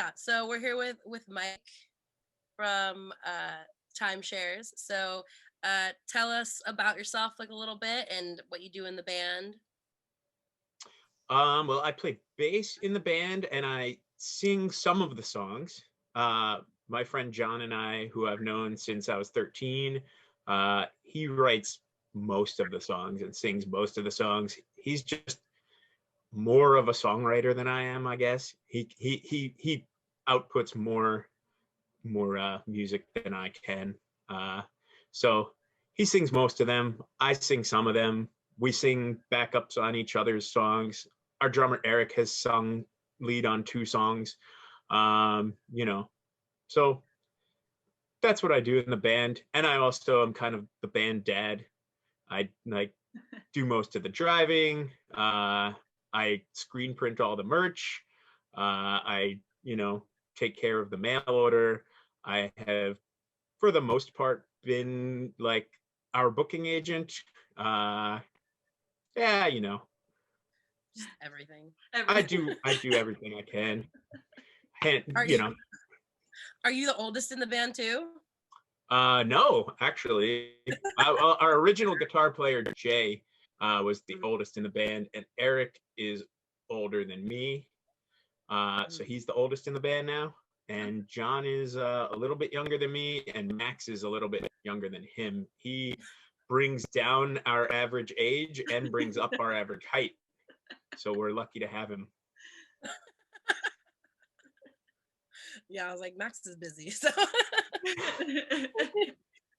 yeah, so we're here with Mike from Timeshares. So tell us about yourself like a little bit and what you do in the band. Well, I play bass in the band and I sing some of the songs. My friend John and I, who I've known since I was 13, he writes most of the songs and sings most of the songs. He's just more of a songwriter than I am, I guess. He outputs more music than I can. So he sings most of them. I sing some of them. We sing backups on each other's songs. Our drummer Eric has sung lead on 2 songs. So that's what I do in the band. And I also am kind of the band dad. I like do most of the driving. I screen print all the merch. I take care of the mail order. I have, for the most part, been like our booking agent. Yeah, Just everything. I do everything I can. Are you the oldest in the band too? No, actually, our original guitar player Jay was the oldest in the band, and Eric is older than me. So he's the oldest in the band now, and John is a little bit younger than me, and Max is a little bit younger than him. He brings down our average age and brings up our average height. So we're lucky to have him. Yeah, I was like, Max is busy, so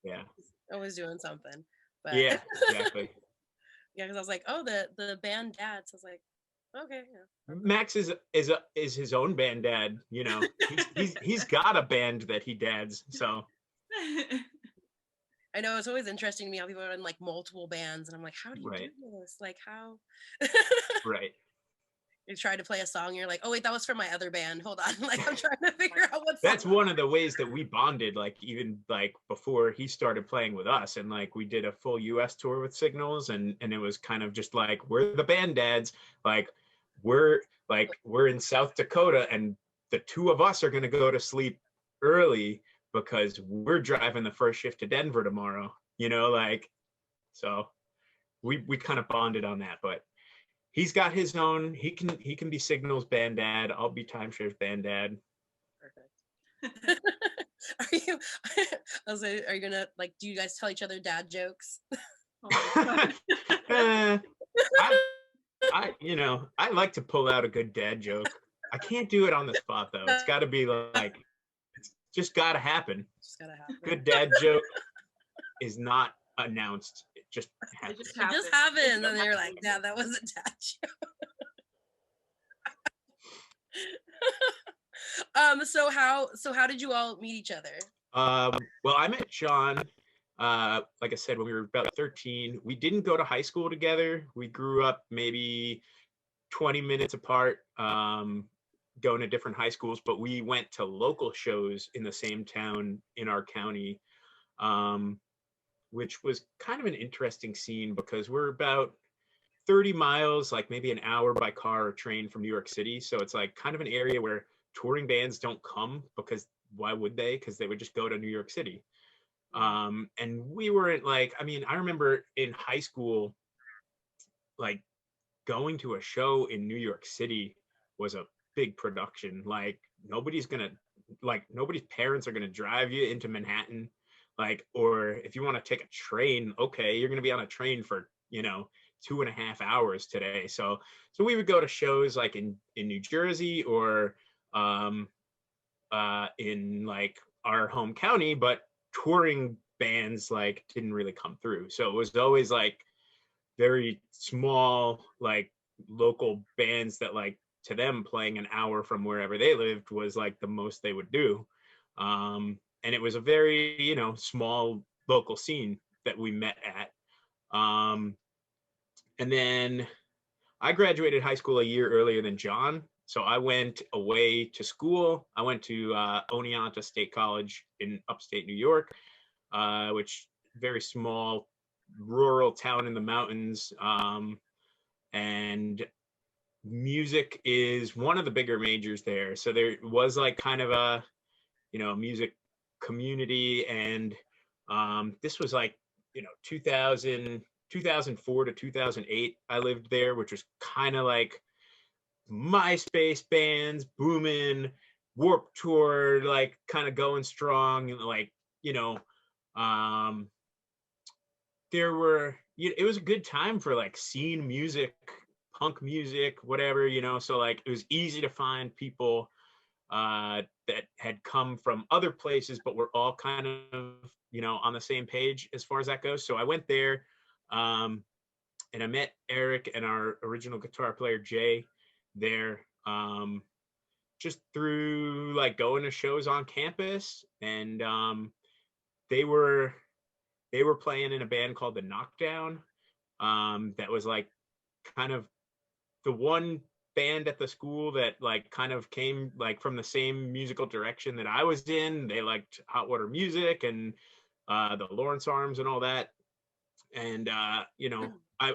yeah, always doing something. But yeah, exactly. Yeah, because I was like, oh, the band dad. So I was like, okay, yeah. Max is his own band dad. He's got a band that he dads. So I know it's always interesting to me how people are in like multiple bands, and I'm like, how do you do this? Like, how? Right. You try to play a song, you're like, oh wait, that was from my other band. Hold on, like I'm trying to figure out what's. That's one of the ways that we bonded. Like even like before he started playing with us, and like we did a full U.S. tour with Signals, and it was kind of just like we're the band dads. Like we're in South Dakota, and the 2 of us are going to go to sleep early because we're driving the first shift to Denver tomorrow. So we kind of bonded on that, but. He's got his own. He can be Signals band dad. I'll be Timeshares band dad. Perfect. Are you gonna like? Do you guys tell each other dad jokes? I like to pull out a good dad joke. I can't do it on the spot though. It's got to be like, it's just got to happen. Just gotta happen. Good dad joke is not announced. It just happens. It just happens, and then you're like, yeah, that was a dad joke. So how did you all meet each other? Well, I met John, like I said, when we were about 13. We didn't go to high school together. We grew up maybe 20 minutes apart, going to different high schools, but we went to local shows in the same town in our county, which was kind of an interesting scene because we're about 30 miles, like maybe an hour by car or train from New York City. So it's like kind of an area where touring bands don't come because why would they? Because they would just go to New York City. And we weren't like, I remember in high school, like going to a show in New York City was a big production. Like nobody's parents are going to drive you into Manhattan. Like, or if you want to take a train, okay, you're going to be on a train for, 2.5 hours today. So we would go to shows like in New Jersey or in like our home county, but touring bands like didn't really come through. So it was always like very small, like local bands that like to them playing an hour from wherever they lived was like the most they would do. And it was a very, small local scene that we met at. And then I graduated high school a year earlier than John. So I went away to school. I went to Oneonta State College in upstate New York, which very small rural town in the mountains. And music is one of the bigger majors there. So there was like kind of a, music community. And this was like, 2004 to 2008, I lived there, which was kind of like MySpace bands booming, Warped Tour, like kind of going strong. And like, you know, um, it was a good time for like scene music, punk music, whatever, so like it was easy to find people that had come from other places, but were all kind of, on the same page as far as that goes. So I went there, and I met Eric and our original guitar player, Jay, there, just through like going to shows on campus. And they were playing in a band called the Knockdown. That was like kind of the one band at the school that like kind of came like from the same musical direction that I was in. They liked Hot Water Music and the Lawrence Arms and all that. And I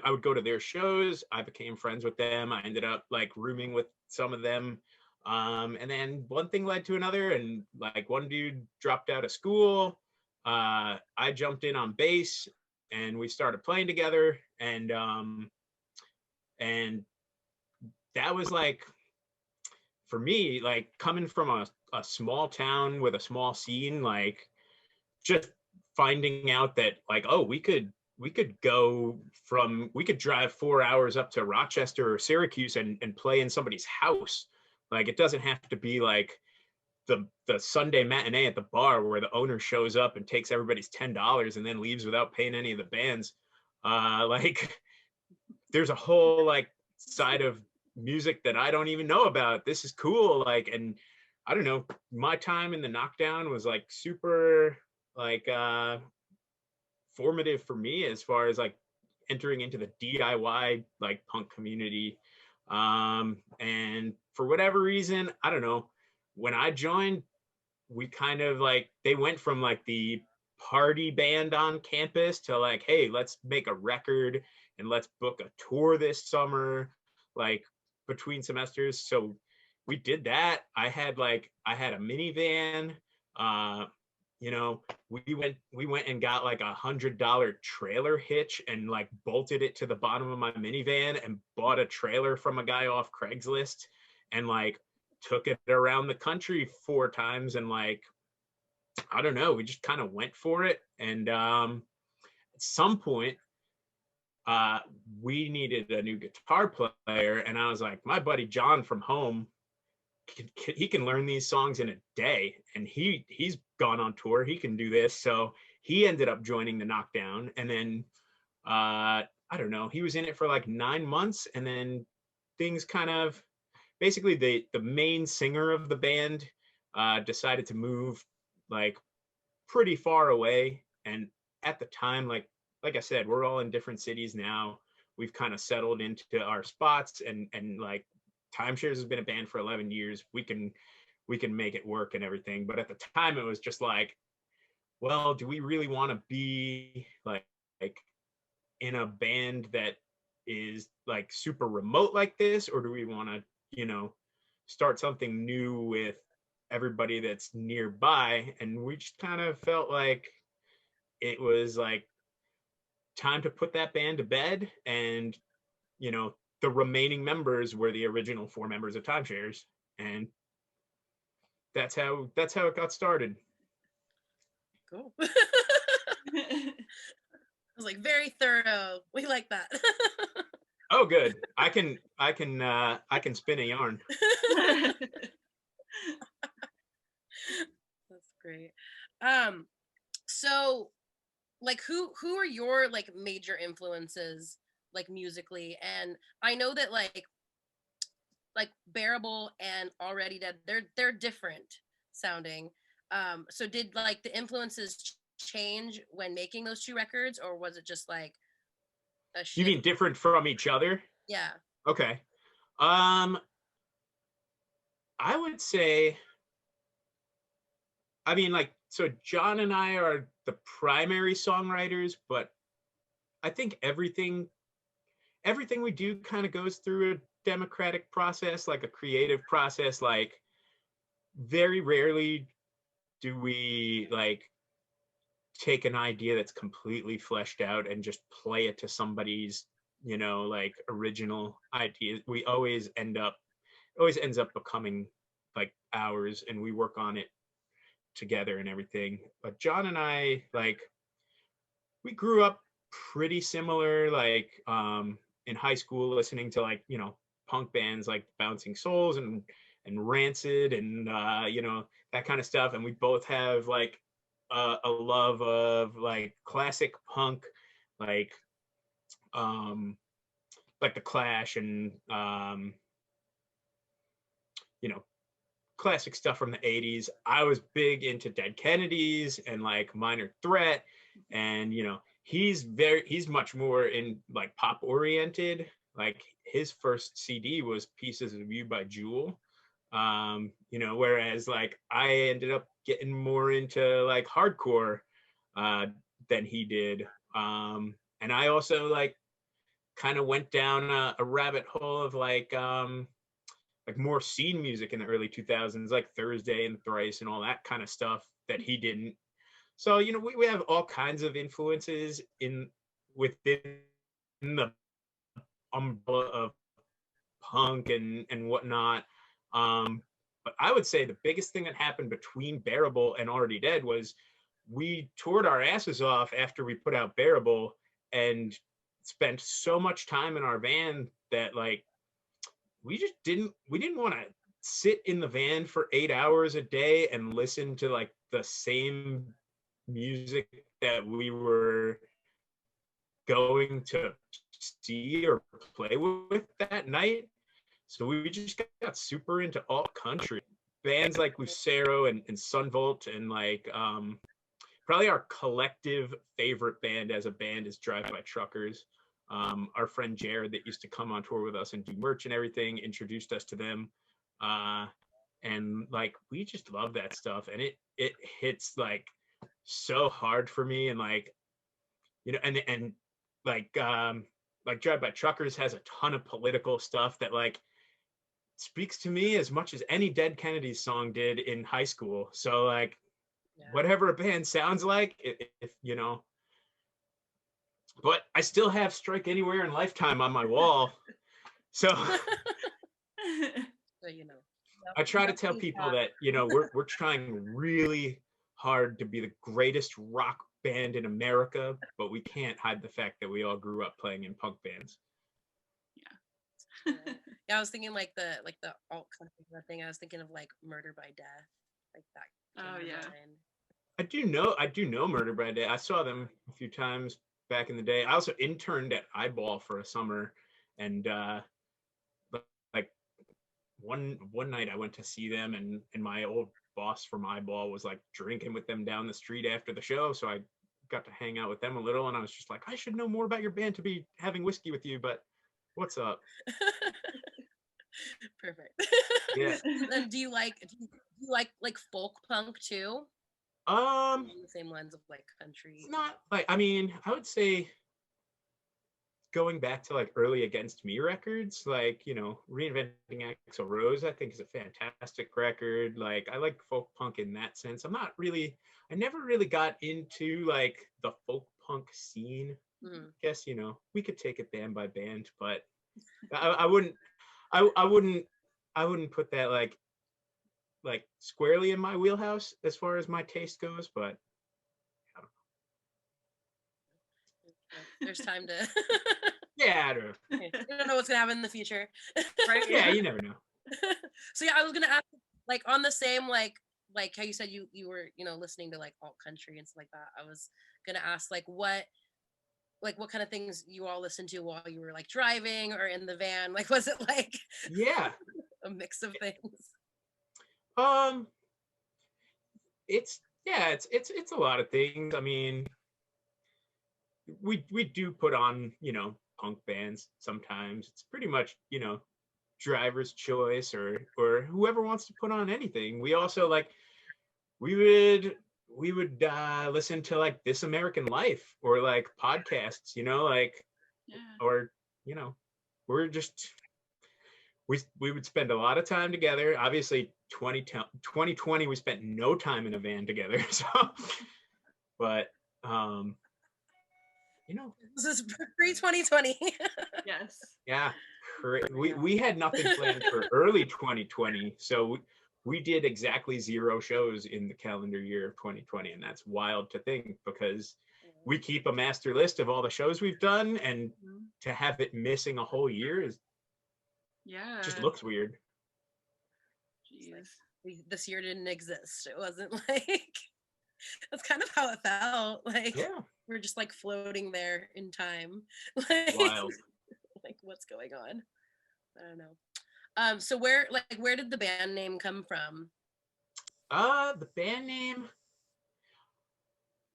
would go to their shows. I became friends with them. I ended up like rooming with some of them. And then one thing led to another, and like one dude dropped out of school. I jumped in on bass and we started playing together. And that was like, for me, like coming from a small town with a small scene, like just finding out that like, oh, we could drive 4 hours up to Rochester or Syracuse and play in somebody's house. Like it doesn't have to be like the Sunday matinee at the bar where the owner shows up and takes everybody's $10 and then leaves without paying any of the bands. Like there's a whole like side of music that I don't even know about. This is cool. Like, and I don't know, my time in the Knockdown was like super like formative for me as far as like entering into the DIY like punk community. And for whatever reason, I don't know, when I joined, we kind of like, they went from like the party band on campus to like, hey, let's make a record and let's book a tour this summer, like between semesters. So we did that. I had a minivan. We went and got like $100 trailer hitch and like bolted it to the bottom of my minivan and bought a trailer from a guy off Craigslist and like took it around the country 4 times. And like, I don't know, we just kind of went for it. And at some point, we needed a new guitar player. And I was like, my buddy John from home, he can learn these songs in a day, and he's gone on tour, he can do this. So he ended up joining the Knockdown. And then I don't know, he was in it for like 9 months, and then things kind of, basically the main singer of the band decided to move like pretty far away. And at the time, like I said, we're all in different cities now. We've kind of settled into our spots, and like Timeshares has been a band for 11 years. We can make it work and everything. But at the time, it was just like, well, do we really want to be like in a band that is like super remote like this, or do we want to, start something new with everybody that's nearby? And we just kind of felt like it was like time to put that band to bed. And the remaining members were the original 4 members of Timeshares, and that's how it got started. Cool. It was like very thorough. We like that. Oh, good. I can spin a yarn. That's great. So like who are your like major influences like musically? And I know that like Bearable and Already Dead, they're different sounding. So did like the influences change when making those 2 records, or was it just like a shift? You mean different from each other? Yeah. Okay. I would say, I mean, like, so John and I are the primary songwriters, but I think everything we do kind of goes through democratic process, like a creative process. Like very rarely do we like take an idea that's completely fleshed out and just play it to somebody's, like original idea. We always ends up becoming like ours, and we work on it together and everything. But John and I, like, we grew up pretty similar, like in high school listening to like, punk bands like Bouncing Souls and Rancid and that kind of stuff. And we both have like a love of like classic punk, like the Clash and classic stuff from the 80s. I was big into Dead Kennedys and like Minor Threat, and he's much more in like pop oriented. Like his first CD was Pieces of You by Jewel. Whereas like I ended up getting more into like hardcore than he did. And I also like kind of went down a rabbit hole of like more scene music in the early 2000s, like Thursday and Thrice and all that kind of stuff that he didn't. So, we have all kinds of influences within the umbrella of punk and whatnot. But I would say the biggest thing that happened between Bearable and Already Dead was we toured our asses off after we put out Bearable and spent so much time in our van that like we didn't want to sit in the van for 8 hours a day and listen to like the same music that we were going to see or play with that night. So we just got super into alt country bands like Lucero and Sunvolt, and like probably our collective favorite band as a band is Drive By Truckers. Our friend Jared that used to come on tour with us and do merch and everything introduced us to them, and like we just love that stuff, and it hits like so hard for me. And like and like Drive By Truckers has a ton of political stuff that like speaks to me as much as any Dead Kennedys song did in high school. So like whatever a band sounds like, if but I still have Strike Anywhere and Lifetime on my wall. So I try to tell people that, we're trying really hard to be the greatest rock band in America, but we can't hide the fact that we all grew up playing in punk bands. Yeah, I was thinking like the alt country thing. I was thinking of like Murder by Death, like that. Oh yeah. I do know Murder by Death. I saw them a few times back in the day. I also interned at Eyeball for a summer, and like one night I went to see them, and my old boss from Eyeball was like drinking with them down the street after the show, so I got to hang out with them a little, and I was just like, I should know more about your band to be having whiskey with you, but what's up? Perfect. Yeah. And do you like folk punk too? The same lines of like country. It's not like, I mean, I would say going back to like early Against Me records, like, Reinventing Axl Rose, I think is a fantastic record. Like, I like folk punk in that sense. I never really got into like the folk punk scene. Mm-hmm. Guess, we could take it band by band, but I wouldn't put that like squarely in my wheelhouse as far as my taste goes, but I don't know. There's time to yeah, I don't know. You don't know what's gonna happen in the future. Right? Yeah, you never know. So yeah, I was gonna ask like on the same like how you said you were listening to like alt country and stuff like that. I was gonna ask like what kind of things you all listened to while you were like driving or in the van. Like was it like a mix of things? It's a lot of things. I mean, we do put on, punk bands sometimes. It's pretty much, driver's choice or whoever wants to put on anything. We also like we would listen to like This American Life or like podcasts, like or we're just we would spend a lot of time together. Obviously 2020 we spent no time in a van together. So but you know, This is pre-2020. Yes. yeah, we had nothing planned for early 2020, so we did exactly 0 shows in the calendar year of 2020, and that's wild to think because we keep a master list of all the shows we've done, and to have it missing a whole year is just looks weird. Jeez. This year didn't exist. It wasn't like that's kind of how it felt. Like we're just like floating there in time. Like, wild. Like what's going on? I don't know. So where did the band name come from? The band name.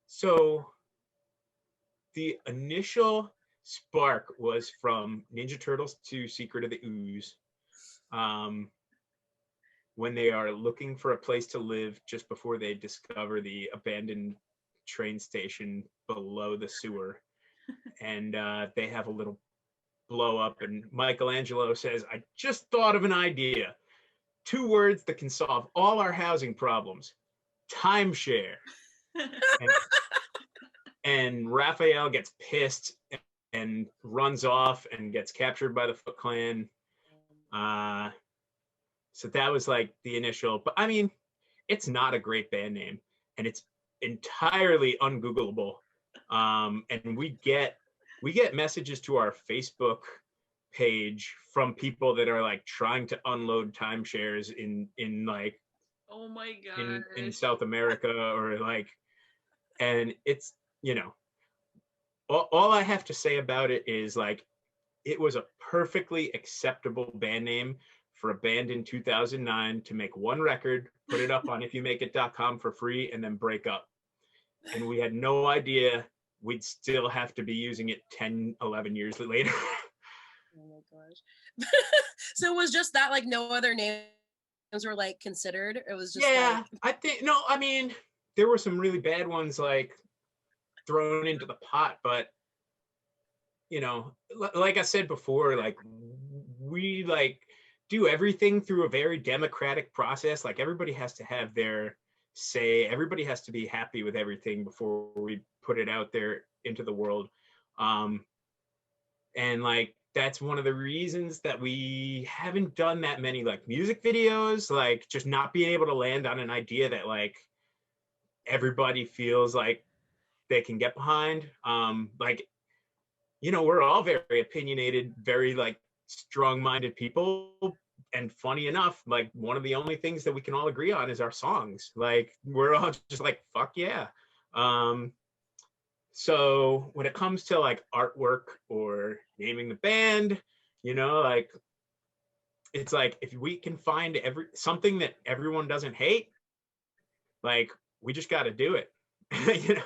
So the initial spark was from Ninja Turtles 2 Secret of the Ooze. When they are looking for a place to live just before they discover the abandoned train station below the sewer. And they have a little blow up, and Michelangelo says, I just thought of an idea. 2 words that can solve all our housing problems. Timeshare. And Raphael gets pissed and runs off and gets captured by the Foot Clan. So that was like the initial, but I mean, it's not a great band name, and it's entirely ungoogleable. And we get messages to our Facebook page from people that are like trying to unload timeshares in like, oh my god, in South America, or like, and it's, you know, all I have to say about it is like, it was a perfectly acceptable band name for a band in 2009 to make 1 record, put it up on ifyoumakeit.com for free, and then break up. And we had no idea we'd still have to be using it 10, 11 years later. Oh my gosh. So it was just that, like, no other names were like considered? It was just I mean, there were some really bad ones like thrown into the pot, but you know, like I said before, like we like do everything through a very democratic process. Like everybody has to have their say, everybody has to be happy with everything before we put it out there into the world. And like that's one of the reasons that we haven't done that many like music videos, like just not being able to land on an idea that like everybody feels like they can get behind. Like, you know, we're all very opinionated, very like strong-minded people, and funny enough, like one of the only things that we can all agree on is our songs. Like we're all just like, fuck yeah. So when it comes to like artwork or naming the band, you know, like it's like if we can find something that everyone doesn't hate, like we just got to do it. You know.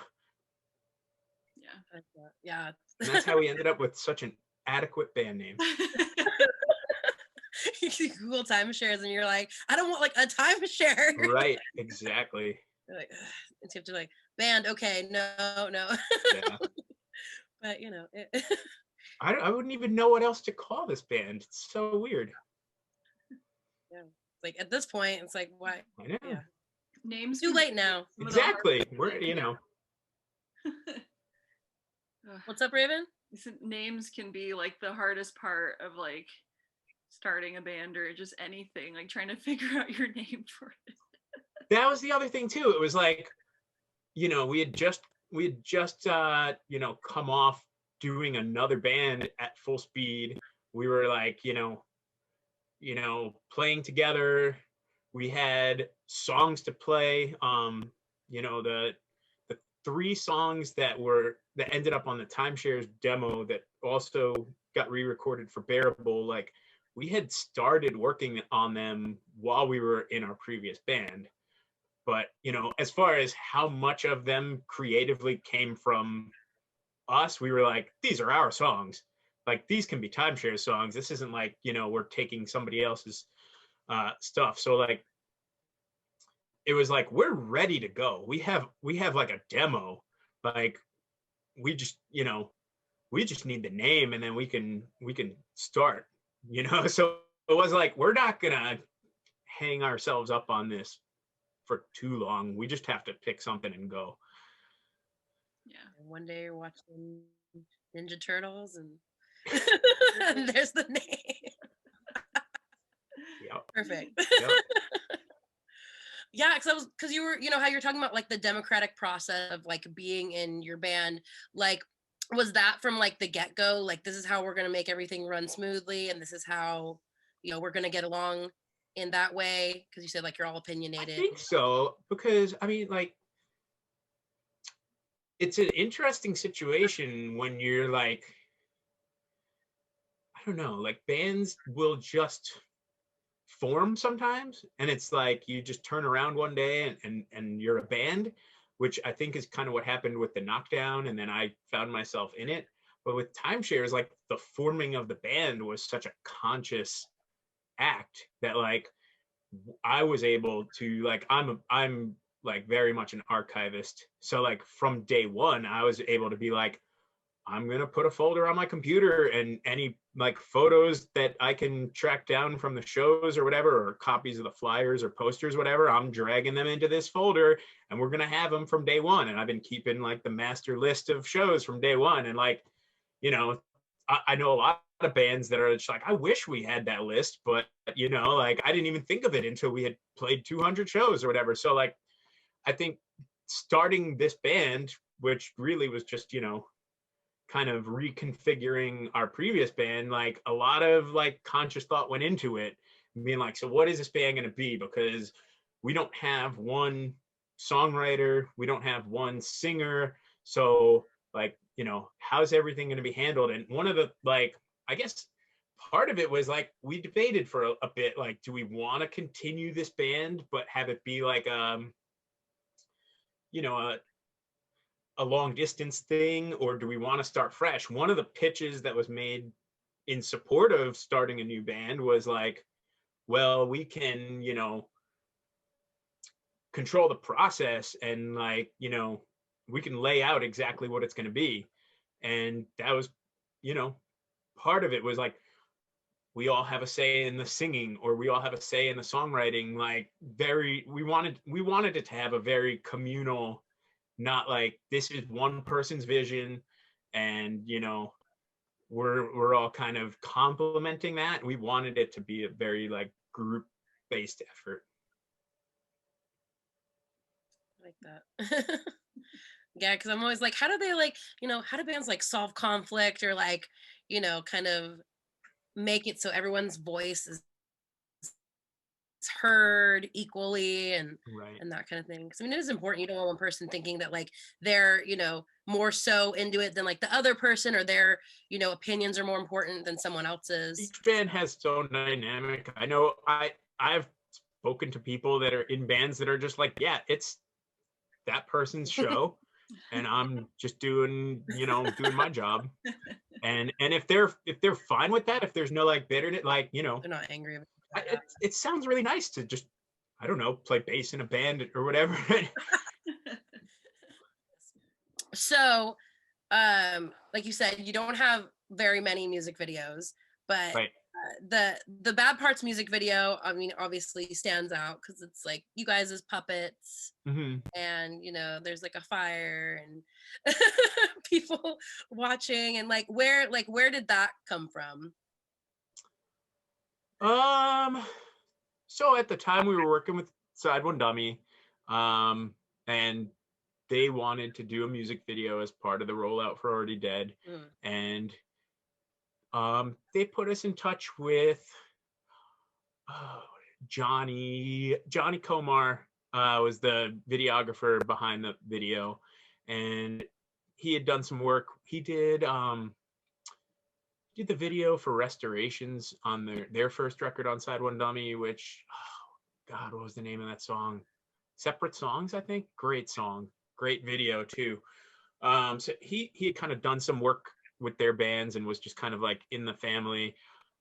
Yeah. And that's how we ended up with such an adequate band name. You Google timeshares and you're like, I don't want like a timeshare. Right, exactly. You're like, and you have to like, band, okay, no. Yeah. But you know, I wouldn't even know what else to call this band. It's so weird. Yeah, like at this point, it's like, why? I know. Yeah. Names too late now. Exactly. We're, you know. What's up, Raven? Names can be like the hardest part of like starting a band or just anything, like trying to figure out your name for it. That was the other thing too. It was like, you know, we had just you know, come off doing another band at full speed. We were like, you know, playing together. We had songs to play. You know, the 3 songs that ended up on the Timeshares demo that also got re-recorded for Bearable, like we had started working on them while we were in our previous band. But, you know, as far as how much of them creatively came from us, we were like, these are our songs. Like, these can be Timeshare songs. This isn't like, you know, we're taking somebody else's stuff. So, like, it was like, we're ready to go. We have like a demo. Like, we just, you know, we just need the name and then we can start, you know? So it was like, we're not gonna hang ourselves up on this for too long. We just have to pick something and go. Yeah. And one day you're watching Ninja Turtles and and there's the name. Yep. Perfect. Yep. Yeah, because you were, how you're talking about like the democratic process of like being in your band. Like, was that from like the get-go? Like, this is how we're gonna make everything run smoothly, and this is how we're gonna get along in that way? Because you said like you're all I opinionated. think so, because I mean, like, it's an interesting situation when you're like, I don't know, like bands will just form sometimes, and it's like you just turn around one day and you're a band, which I think is kind of what happened with the Knockdown, and then I found myself in it. But with Timeshares, like the forming of the band was such a conscious act that like I was able to like I'm like very much an archivist. So like from day one, I was able to be like, I'm gonna put a folder on my computer, and any like photos that I can track down from the shows or whatever, or copies of the flyers or posters, whatever, I'm dragging them into this folder, and we're gonna have them from day one. And I've been keeping like the master list of shows from day one. And like, I know a lot of bands that are just like, I wish we had that list, but like I didn't even think of it until we had played 200 shows or whatever. So like, I think starting this band, which really was just, kind of reconfiguring our previous band, like a lot of like conscious thought went into it, being like, so what is this band going to be? Because we don't have one songwriter, we don't have one singer. So like, how's everything going to be handled? And one of the, like, I guess part of it was like, we debated for a bit, like, do we want to continue this band, but have it be like, a long distance thing, or do we want to start fresh? One of the pitches that was made in support of starting a new band was like, well, we can, control the process, and like, we can lay out exactly what it's going to be. And that was, part of it was like, we all have a say in the singing, or we all have a say in the songwriting. Like we wanted it to have a very communal, not like this is one person's vision and we're all kind of complementing that. We wanted it to be a very like group based effort. I like that. Yeah, because I'm always like, how do they like, how do bands like solve conflict, or like, kind of make it so everyone's voice is heard equally, and Right. and that kind of thing. Because I mean, it is important. You don't want one person thinking that like they're more so into it than like the other person, or their opinions are more important than someone else's. Each band has its own dynamic. I know I've spoken to people that are in bands that are just like, yeah, it's that person's show and I'm just doing my job. And if they're fine with that, if there's no like bitterness, like they're not angry about it sounds really nice to just, I don't know, play bass in a band or whatever. So like you said, you don't have very many music videos, but Right. The Bad Parts music video, I mean, obviously stands out because it's like you guys as puppets, Mm-hmm. and there's like a fire and people watching, and like where did that come from? So at the time we were working with Side One Dummy, and they wanted to do a music video as part of the rollout for Already Dead. And they put us in touch with Johnny Komar, was the videographer behind the video, and he had done some work. He did the video for Restorations on their first record on Side One Dummy, which, oh God, what was the name of that song? Separate Songs, I think. Great song, great video too. So he had kind of done some work with their bands and was just kind of like in the family.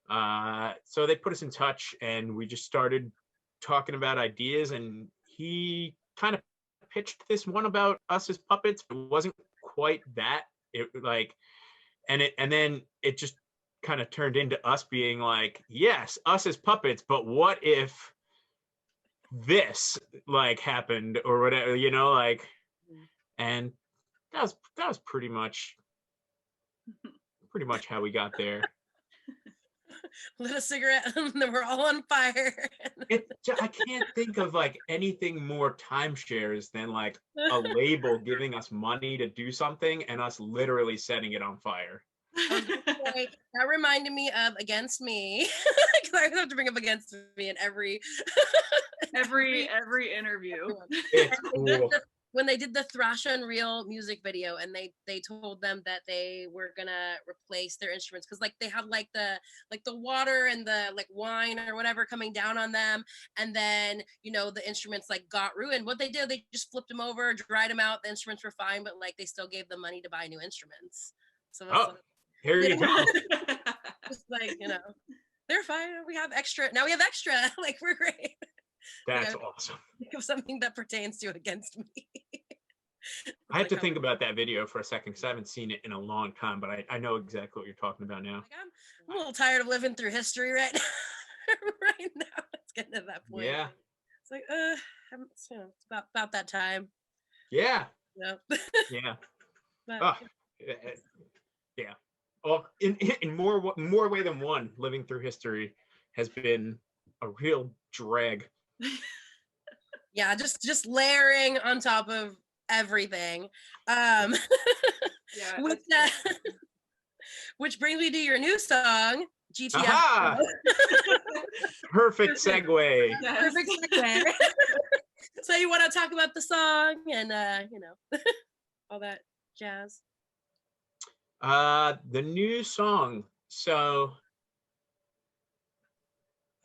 So they put us in touch, and we just started talking about ideas, and he kind of pitched this one about us as puppets. It wasn't quite that. It like, and then it just kind of turned into us being like, yes, us as puppets, but what if this like happened or whatever, you know, like, and that was pretty much how we got there. Lit a cigarette and then we're all on fire. I can't think of like anything more timeshares than like a label giving us money to do something and us literally setting it on fire. That reminded me of Against Me, because I have to bring up Against Me in every interview. It's cool. When they did the Thrash Unreal music video, and they told them that they were gonna replace their instruments because like they have like the water and the like wine or whatever coming down on them, and then you know the instruments like got ruined. What they did, they just flipped them over, dried them out. The instruments were fine, but like they still gave them money to buy new instruments. So here you go. Just like, you know, they're fine. We have extra. Now we have extra. Like, we're great. That's awesome. Think of something that pertains to Against Me. I have to think about that video for a second because I haven't seen it in a long time, but I know exactly what you're talking about now. Like, I'm a little tired of living through history right now. Right now. It's getting to that point. Yeah. It's like, it's about that time. Yeah. Yep. Yeah. But, yeah. Well, in more way than one, living through history has been a real drag. Yeah, just layering on top of everything. Yeah. Which brings me to your new song, GTFO. Aha! Perfect segue. Yes. Perfect segue. So you want to talk about the song and you know, all that jazz? The new song. So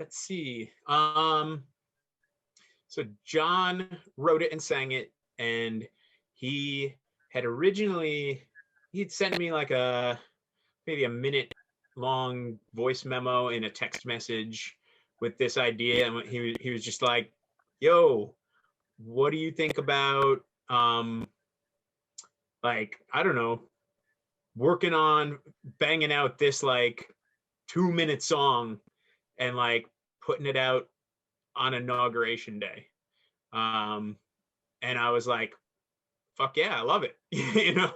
let's see. So John wrote it and sang it, and he had he'd sent me like maybe a minute long voice memo in a text message with this idea, and he was just like, yo, what do you think about like, I don't know, working on banging out this like 2-minute song and like putting it out on inauguration day. And I was like, fuck yeah, I love it. You know?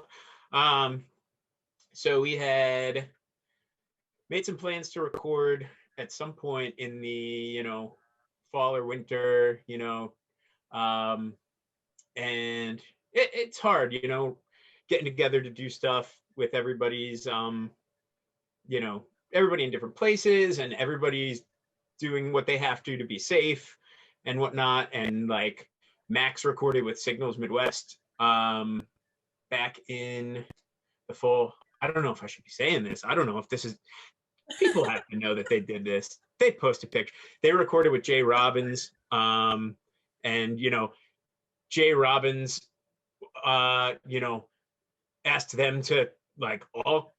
So we had made some plans to record at some point in the, you know, fall or winter, you know, and it's hard, you know, getting together to do stuff with everybody's, you know, everybody in different places and everybody's doing what they have to be safe and whatnot. And like Max recorded with Signals Midwest back in the fall. I don't know if I should be saying this. I don't know if this is, people have to know that they did this. They post a picture. They recorded with Jay Robbins. And, you know, Jay Robbins, you know, asked them to like all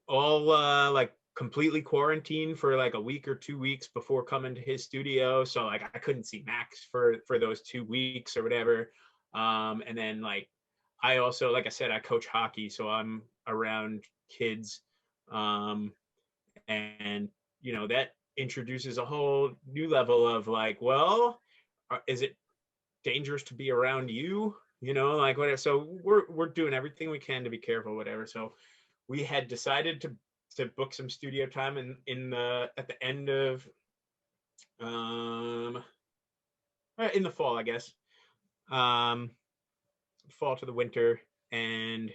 like completely quarantine for like a week or 2 weeks before coming to his studio. So like I couldn't see Max for those 2 weeks or whatever. And then like I also, like I said, I coach hockey, so I'm around kids. And you know, that introduces a whole new level of like, well, is it dangerous to be around you? You know, like whatever. So we're doing everything we can to be careful, whatever. So we had decided to book some studio time at the end of in the fall, I guess. Fall to the winter, and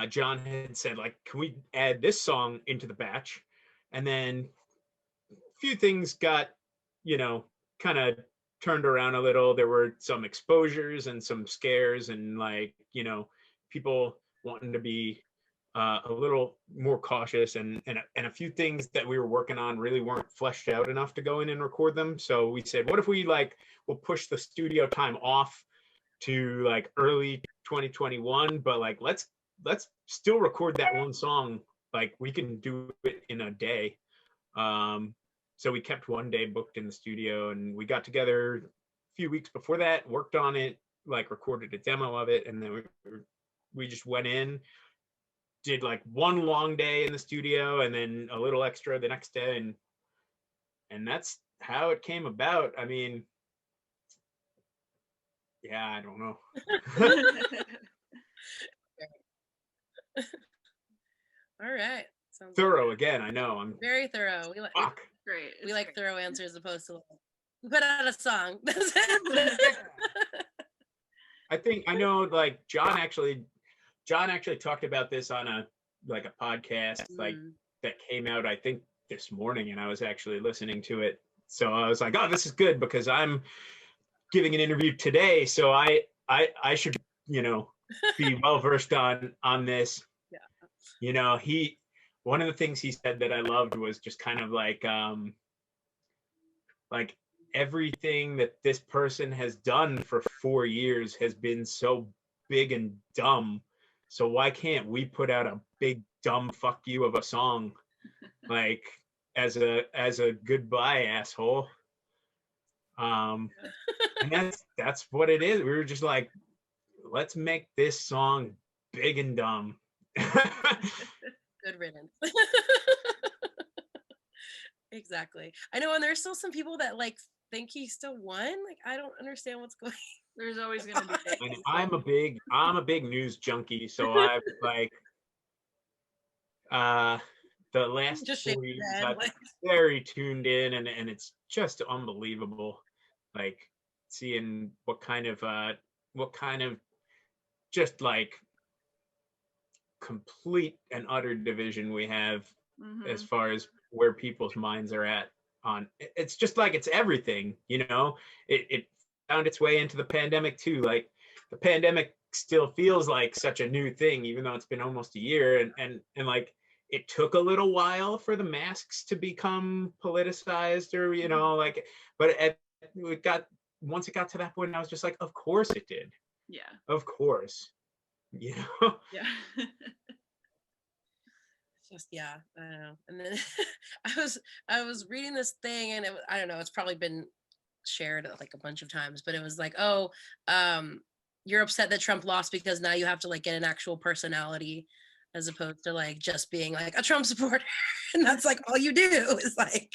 John had said, like, can we add this song into the batch? And then a few things got, you know, kind of turned around a little. There were some exposures and some scares and like, you know, people wanting to be a little more cautious, and a few things that we were working on really weren't fleshed out enough to go in and record them. So we said, what if we like, we'll push the studio time off to like early 2021, but like let's still record that one song. Like we can do it in a day. So we kept one day booked in the studio, and we got together a few weeks before that, worked on it, like recorded a demo of it, and then we just went in, did like one long day in the studio and then a little extra the next day, and that's how it came about. I mean, yeah, I don't know. All right. Sounds Thorough again. I know. I'm very thorough. We like fuck. Great. we like thorough answers as opposed to like, we put out a song. That's it. I think I know. Like John actually talked about this on a podcast like that came out I think this morning, and I was actually listening to it. So I was like, oh, this is good because I'm giving an interview today, so I should be well versed on this. Yeah. One of the things he said that I loved was just kind of like everything that this person has done for 4 years has been so big and dumb. So why can't we put out a big dumb fuck you of a song, like as a goodbye, asshole? And that's what it is. We were just like, let's make this song big and dumb. Good riddance. Exactly. I know, and there's still some people that like think he still won. Like, I don't understand what's going. There's always gonna be. I'm a big news junkie, so I like the last Just 4 years I've been very tuned in, and it's just unbelievable, like seeing what kind of just like complete and utter division we have as far as where people's minds are at on. It's just like it's everything, it found its way into the pandemic too. Like the pandemic still feels like such a new thing, even though it's been almost a year, and like it took a little while for the masks to become politicized, or like, but once it got to that point, I was just like, of course it did. Yeah. Of course. Yeah. Just, yeah, I don't know. And then I was reading this thing, and I don't know, it's probably been shared like a bunch of times, but it was like, oh, you're upset that Trump lost because now you have to like get an actual personality as opposed to like just being like a Trump supporter. And that's like all you do is like,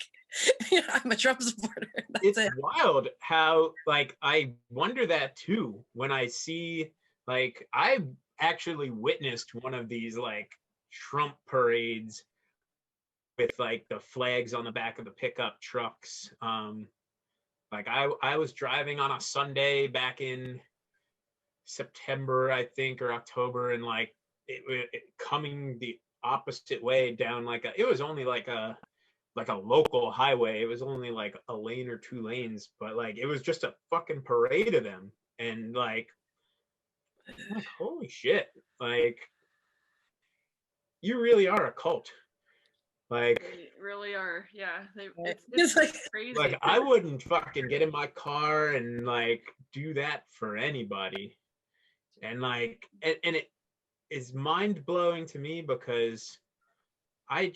I'm a Trump supporter. That's it's wild how like I wonder that too when I see, like, I actually witnessed one of these like Trump parades with like the flags on the back of the pickup trucks. Like I was driving on a Sunday back in September, I think, or October, and like it coming the opposite way down it was only like a local highway. It was only like a lane or 2 lanes, but like it was just a fucking parade of them, and like holy shit, like you really are a cult. Like They really are. Yeah. It's like crazy. Like I wouldn't fucking get in my car and like do that for anybody. And like and it is mind blowing to me because I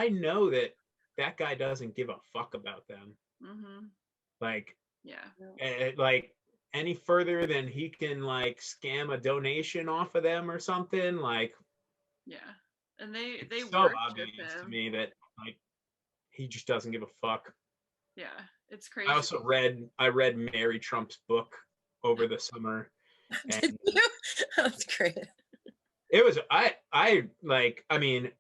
know that guy doesn't give a fuck about them. Like like any further than he can like scam a donation off of them or something, like and they it's so obvious to me that like he just doesn't give a fuck. It's crazy. I also read Mary Trump's book over the summer. Did you? That's great. It was I like, I mean,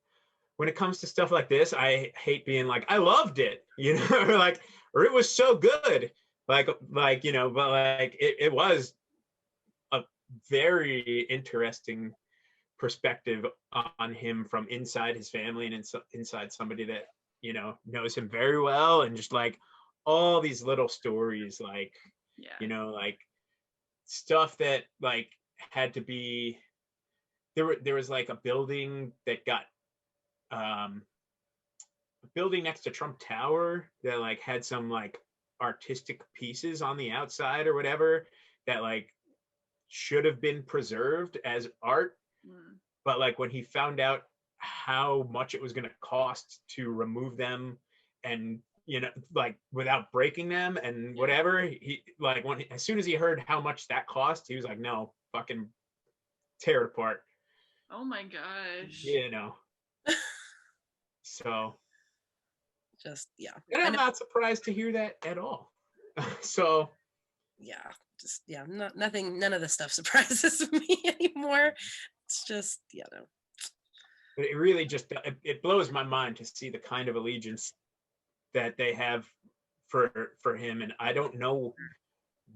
when it comes to stuff like this, I hate being like, I loved it, or it was so good. Like, but like it was a very interesting perspective on him from inside his family and inside somebody that, knows him very well, and just like all these little stories, like, like stuff that like had to be, there was like a building that got a building next to Trump Tower that like had some like artistic pieces on the outside or whatever that like should have been preserved as art, but like when he found out how much it was going to cost to remove them and like without breaking them and whatever, he like as soon as he heard how much that cost, he was like, no, fucking tear it apart. Oh my gosh. You know. So Just yeah. and I I'm know. not surprised to hear that at all. So Yeah, just yeah, nothing, none of this stuff surprises me anymore. It's just, you know. but it really just it blows my mind to see the kind of allegiance that they have for him, and I don't know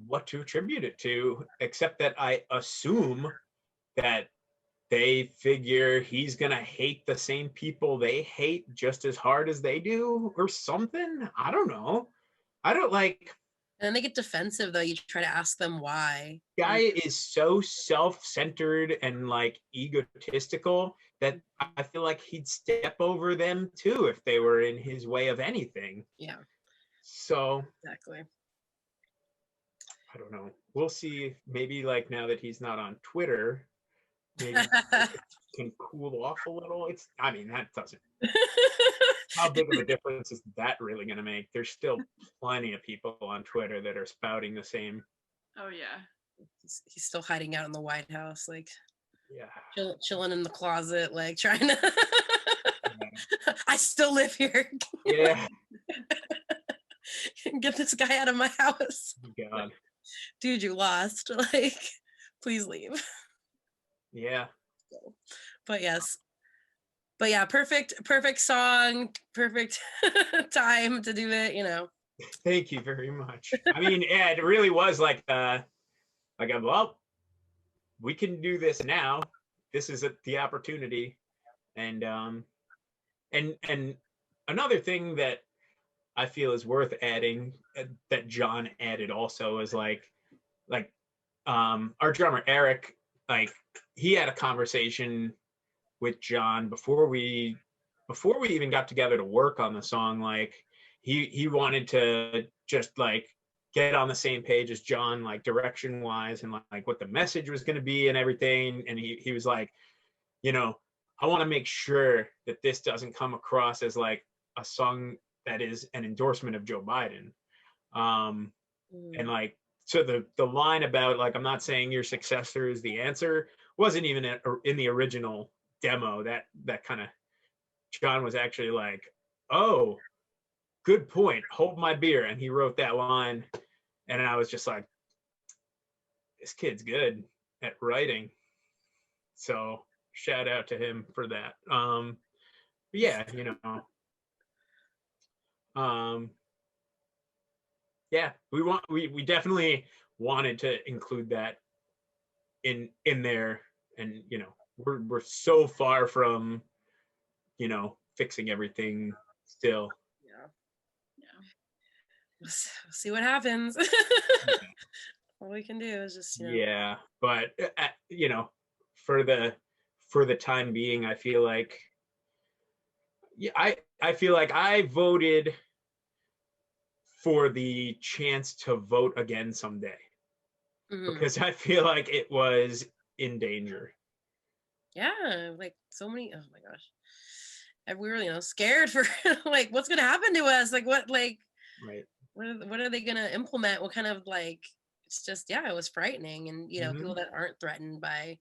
what to attribute it to, except that I assume that they figure he's gonna hate the same people they hate just as hard as they do, or something. I don't know. I don't like. And then they get defensive though. You try to ask them why. Guy is so self-centered and like egotistical that I feel like he'd step over them too if they were in his way of anything. Yeah, So exactly. I don't know. We'll see. Maybe like now that he's not on Twitter, maybe can cool off a little. I mean, that doesn't. How big of a difference is that really going to make? There's still plenty of people on Twitter that are spouting the same. Oh yeah. He's still hiding out in the White House, like Yeah. chilling in the closet, like trying to. I still live here. Yeah. Get this guy out of my house. Oh, God. Dude, you lost. Like, please leave. Yeah. But yes. But yeah, perfect song, perfect time to do it, you know. Thank you very much. I mean, yeah, it really was like well, we can do this now. This is the opportunity. And another thing that I feel is worth adding that John added also is like our drummer Eric, like he had a conversation with John before we even got together to work on the song. Like he wanted to just like get on the same page as John, like direction wise, and like what the message was going to be and everything. And he was like, you know, I want to make sure that this doesn't come across as like a song that is an endorsement of Joe Biden. And like, so the line about like, I'm not saying your successor is the answer wasn't even in the original demo. That kind of, John was actually like, oh, good point, hold my beer. And he wrote that line. And I was just like, this kid's good at writing. So shout out to him for that. Yeah, you know, yeah, we definitely wanted to include that in there. And you know, we're so far from, you know, fixing everything still. Yeah. We'll see what happens. All we can do is just, you know. Yeah, but you know, for the time being, I feel like, yeah, I feel like I voted for the chance to vote again someday, because I feel like it was in danger. Yeah, like so many. Oh my gosh, and we were, you know, scared for like what's gonna happen to us. Like what, like Right. What are they gonna implement? What kind of, like, it's just, yeah, it was frightening. And you know, people that aren't threatened by,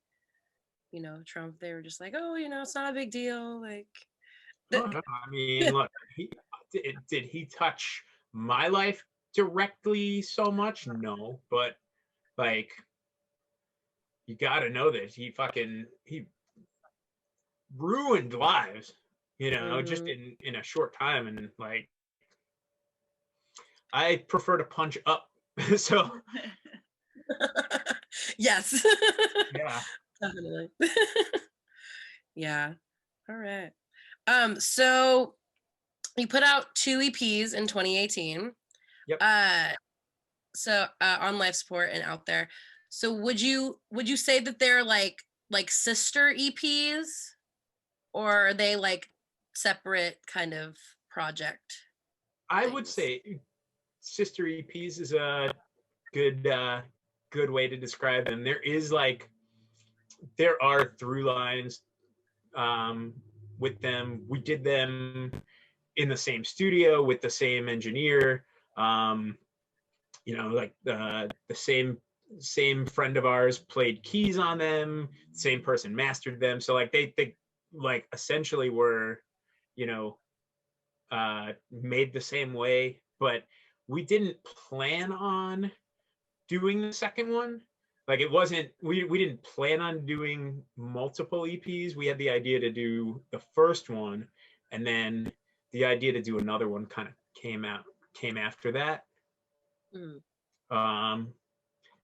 you know, Trump, they were just like, oh, you know, it's not a big deal. Like, Oh, no, I mean, look, did he touch my life directly so much? No, but like, you got to know that he ruined lives, you know, just in a short time. And like, I prefer to punch up. So yes. yeah, Definitely. Yeah. All right. So you put out 2 EPs in 2018. Yep. So on life support and out there. So would you say that they're like sister EPs, or are they like separate kind of project? I would say sister EPs is a good way to describe them. There are through lines with them. We did them in the same studio with the same engineer, you know, like the same same friend of ours played keys on them, same person mastered them. So like they like essentially were, you know, made the same way, but we didn't plan on doing the second one. Like it wasn't, we didn't plan on doing multiple EPs. We had the idea to do the first one, and then the idea to do another one kind of came after that.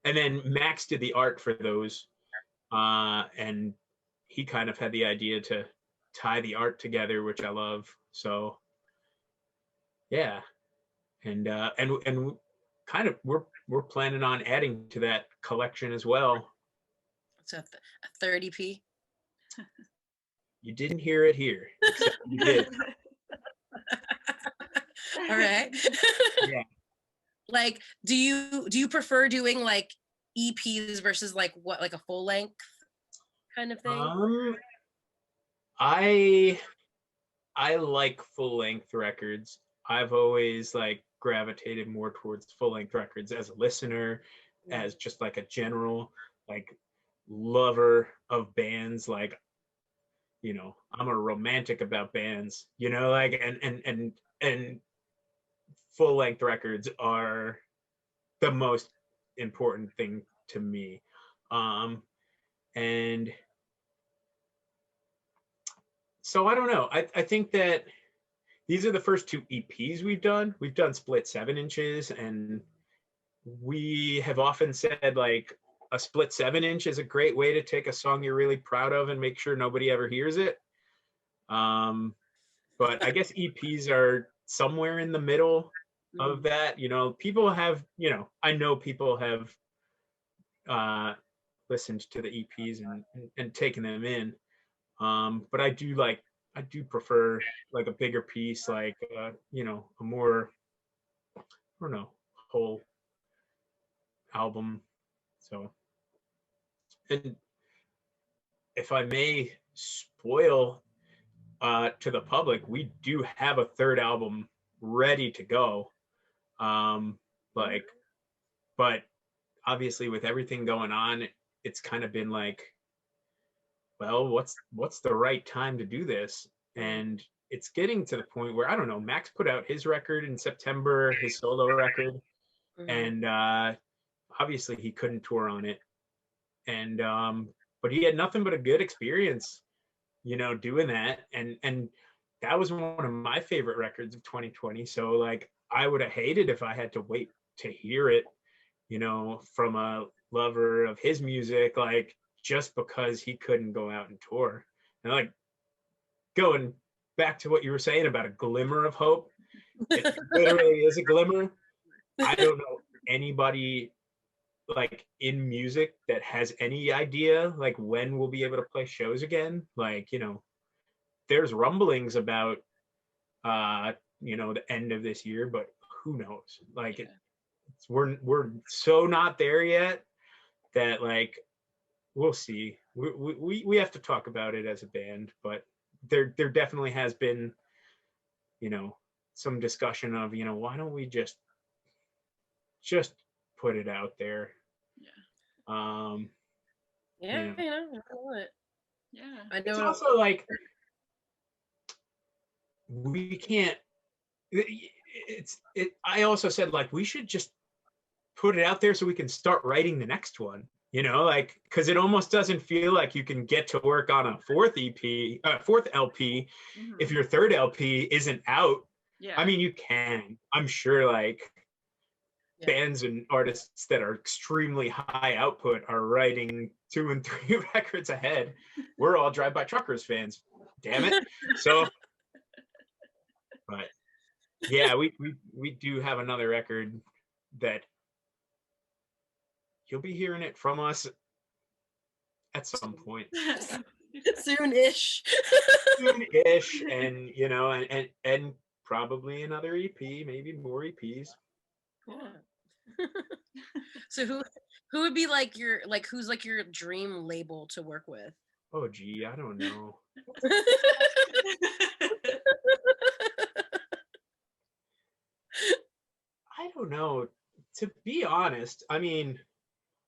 And then Max did the art for those, and he kind of had the idea to tie the art together, which I love. So yeah, and kind of we're planning on adding to that collection as well. So a third EP. You didn't hear it here, except you did. All right. Yeah. Like, do you prefer doing like EPs versus like what, like a full length kind of thing? I like full length records. I've always like gravitated more towards full length records as a listener, as just like a general like lover of bands. Like, you know, I'm a romantic about bands, you know, like and full length records are the most important thing to me. And so I don't know. I think that these are the first two EPs we've done. We've done split 7-inches, and we have often said like a split 7-inch is a great way to take a song you're really proud of and make sure nobody ever hears it. But I guess EPs are somewhere in the middle of that. You know, people have, you know, I know people have listened to the EPs and taken them in. But I do prefer like a bigger piece, like you know, a more, I don't know, whole album. So, and if I may spoil to the public, we do have a third album ready to go. Like, but obviously with everything going on, it's kind of been like, well, what's the right time to do this? And it's getting to the point where, I don't know, Max put out his record in September, his solo record, and obviously he couldn't tour on it. And but he had nothing but a good experience, you know, doing that. And that was one of my favorite records of 2020. So like I would have hated if I had to wait to hear it, you know, from a lover of his music, like just because he couldn't go out and tour. And like going back to what you were saying about a glimmer of hope, it literally is a glimmer. I don't know anybody like in music that has any idea like when we'll be able to play shows again. Like, you know, there's rumblings about you know, the end of this year, but who knows? Like we're so not there yet that like we'll see. We have to talk about it as a band, but there definitely has been, you know, some discussion of, you know, why don't we just put it out there? Yeah. Yeah, you know, I know it. Yeah. I know. It's also like we can't. I also said like we should just put it out there so we can start writing the next one. You know, like because it almost doesn't feel like you can get to work on a fourth LP if your third LP isn't out. Yeah. I mean, you can. I'm sure like bands and artists that are extremely high output are writing 2 and 3 records ahead. We're all Drive By Truckers fans, damn it. So, but yeah, we do have another record that you'll be hearing it from us at some point. Soon-ish. Soon-ish, and you know, and probably another EP, maybe more EPs. Yeah. So who would be like your, like, who's like your dream label to work with? Oh gee, I don't know. I don't know. To be honest, I mean,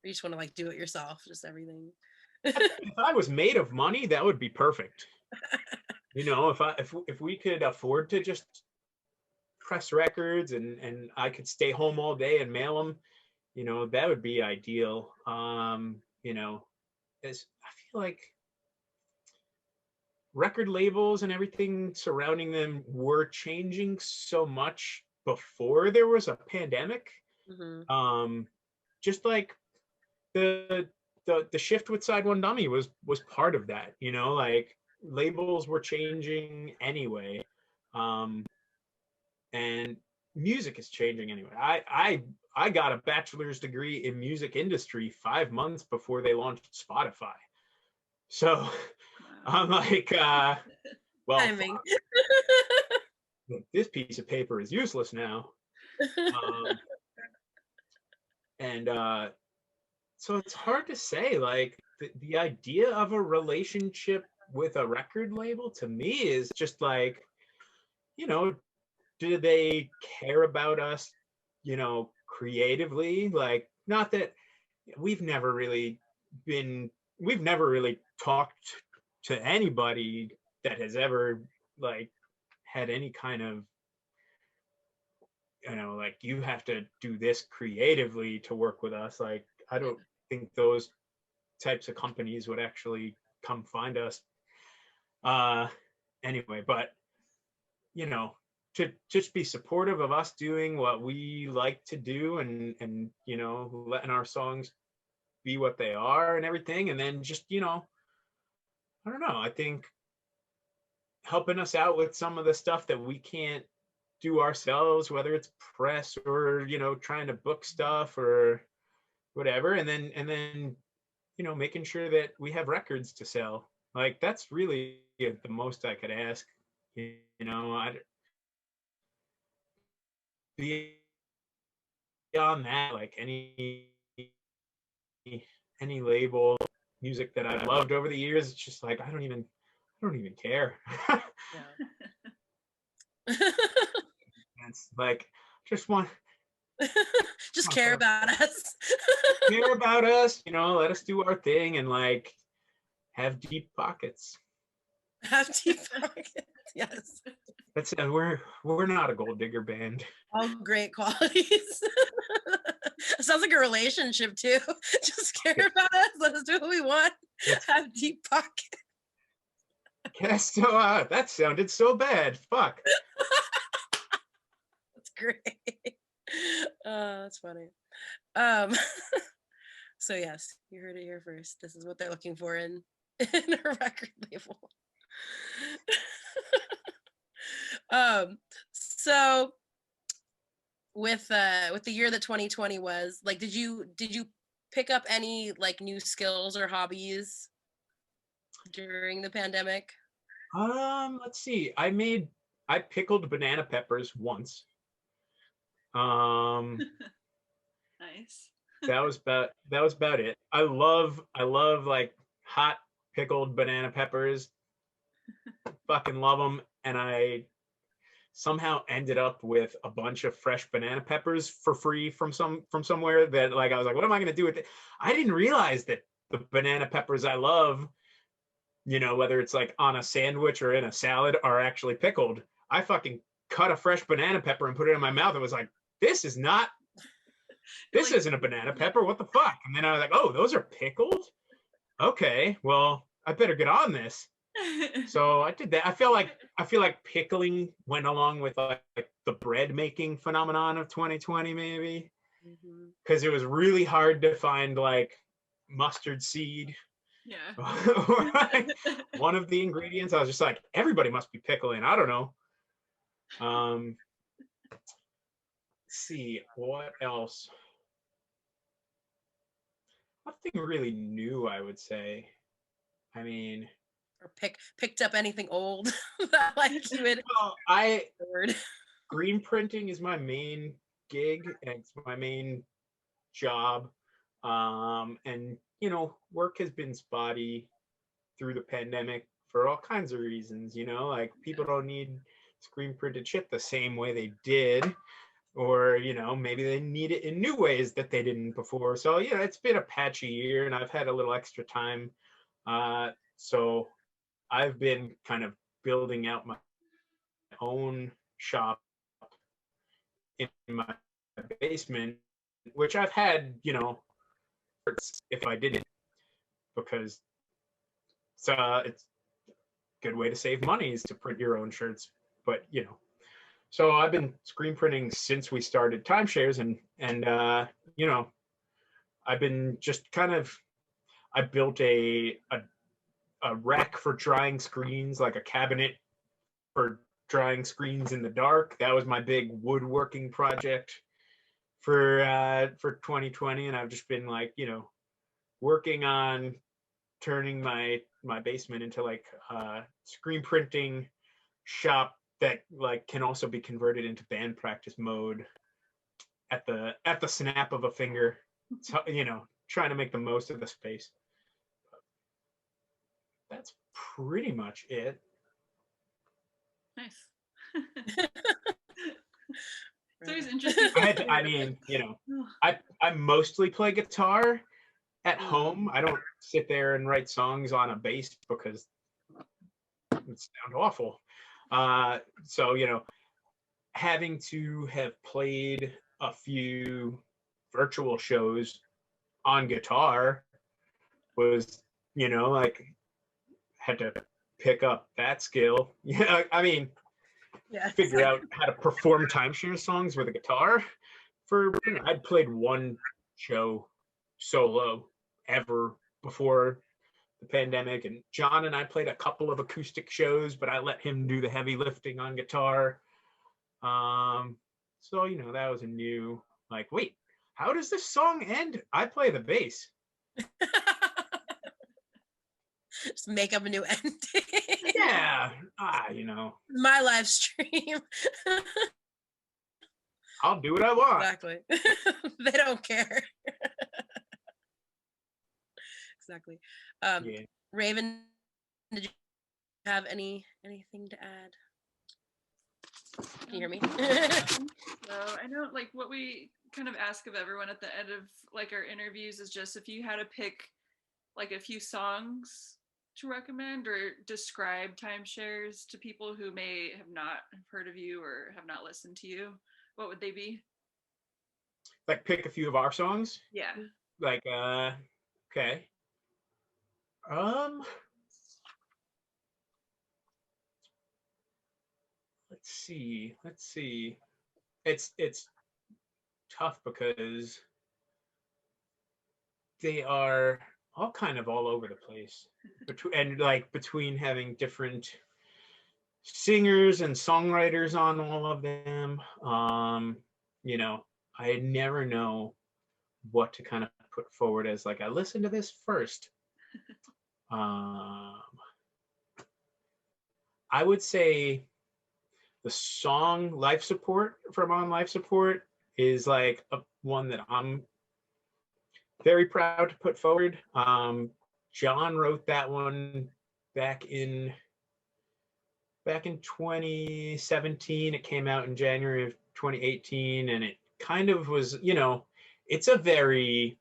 you just want to like do it yourself, just everything. If I was made of money, that would be perfect. You know, if we could afford to just press records and I could stay home all day and mail them, you know, that would be ideal. You know, as I feel like record labels and everything surrounding them were changing so much before there was a pandemic. Mm-hmm. Just like the shift with Side One Dummy was part of that, you know, like labels were changing anyway. And music is changing anyway. I got a bachelor's degree in music industry 5 months before they launched Spotify. So I'm like, well, Timing. this piece of paper is useless now. And so it's hard to say, like the idea of a relationship with a record label to me is just like, you know, do they care about us, you know, creatively? Like, not that we've never really talked to anybody that has ever like had any kind of, you know, like you have to do this creatively to work with us. Like, I don't think those types of companies would actually come find us. Anyway, but you know, to just be supportive of us doing what we like to do and you know, letting our songs be what they are and everything, and then just, you know, I don't know, I think helping us out with some of the stuff that we can't do ourselves, whether it's press or, you know, trying to book stuff or whatever, and then you know, making sure that we have records to sell. Like, that's really the most I could ask. You know, I beyond that, like any label music that I've loved over the years, it's just like I don't even care. It's like just want just care about us. Care about us, you know, let us do our thing and like have deep pockets. Have deep pockets. Yes. That's we're not a gold digger band. All great qualities. Sounds like a relationship too. Just care about us. Let us do what we want. Have deep pockets. Yes, so that sounded so bad. Fuck. That's great. That's funny. So yes, you heard it here first. This is what they're looking for in a record label. So with the year that 2020 was, like, did you pick up any like new skills or hobbies during the pandemic? Let's see. I pickled banana peppers once. Nice. That was about it. I love like hot pickled banana peppers. Fucking love them. And I somehow ended up with a bunch of fresh banana peppers for free from somewhere that, like, I was like, what am I going to do with it? I didn't realize that the banana peppers I love, you know, whether it's like on a sandwich or in a salad, are actually pickled. I fucking cut a fresh banana pepper and put it in my mouth and was like, this isn't a banana pepper. What the fuck? And then I was like, oh, those are pickled? Okay, well, I better get on this. So I did that. I feel like pickling went along with like the bread making phenomenon of 2020, maybe, because it was really hard to find like mustard seed. Yeah. Or like one of the ingredients. I was just like, everybody must be pickling. I don't know. Let's see, what else? Nothing really new, I would say. I mean, Or picked up anything old that like you would green printing is my main gig and it's my main job. And you know, work has been spotty through the pandemic for all kinds of reasons, you know, like people don't need screen printed shit the same way they did. or maybe they need it in new ways that they didn't before. So it's been a patchy year, and I've had a little extra time, so I've been kind of building out my own shop in my basement, which I've had if I didn't, because it's a good way to save money is to print your own shirts. But so I've been screen printing since we started Timeshares, and I've been just kind of, I built a rack for drying screens, like a cabinet for drying screens in the dark. That was my big woodworking project for 2020, and I've just been like working on turning my basement into like a screen printing shop that like can also be converted into band practice mode at the snap of a finger. So, trying to make the most of the space. That's pretty much it. Nice. It's always interesting. I mean, I mostly play guitar at home. I don't sit there and write songs on a bass because it sounds awful. So having to have played a few virtual shows on guitar was like had to pick up that skill. I mean, figure out how to perform Timeshare songs with a guitar. I'd played one show solo ever before the pandemic, and John and I played a couple of acoustic shows, but I let him do the heavy lifting on guitar. So that was a new, like, wait, how does this song end? I play the bass. Just make up a new ending. Yeah. My live stream. I'll do what I want. Exactly. They don't care. Exactly. Yeah. Raven, did you have anything to add? Can you hear me? So I know like what we kind of ask of everyone at the end of like our interviews is just if you had to pick like a few songs to recommend or describe Timeshares to people who may have not heard of you or have not listened to you, what would they be? Like pick a few of our songs? Yeah. Like okay. Let's see. It's tough because they are all kind of all over the place, between having different singers and songwriters on all of them. I never know what to kind of put forward as like I listened to this first. I would say the song Life Support from On Life Support is like one that I'm very proud to put forward. John wrote that one back in 2017. It came out in January of 2018, and it kind of was, it's a very,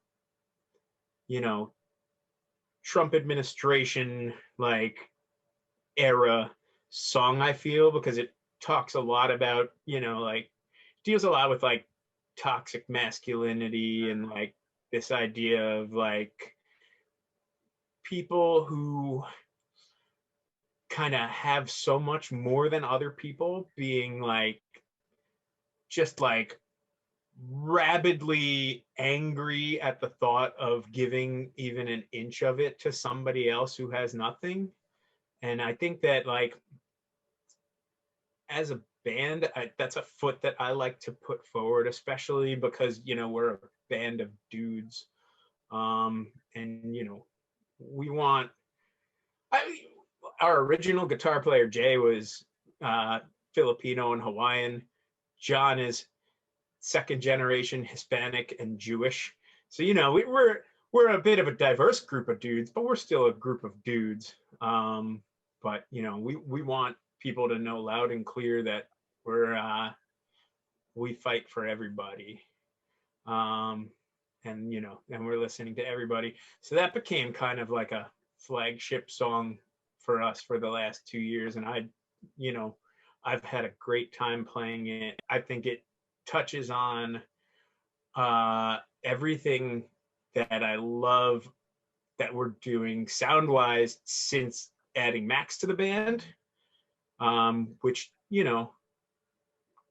Trump administration like era song, I feel, because it talks a lot about, like deals a lot with like toxic masculinity and like this idea of like people who kind of have so much more than other people being like just like rabidly angry at the thought of giving even an inch of it to somebody else who has nothing. And I think that like as a band, that's a foot that I like to put forward, especially because we're a band of dudes, and we want. Our original guitar player Jay was Filipino and Hawaiian. John is second generation Hispanic and Jewish. So we're a bit of a diverse group of dudes, but we're still a group of dudes. But we want people to know loud and clear that we're we fight for everybody. And you know, and we're listening to everybody. So that became kind of like a flagship song for us for the last 2 years. And you know, I've had a great time playing it. I think it touches on everything that I love that we're doing sound wise since adding Max to the band, which, you know,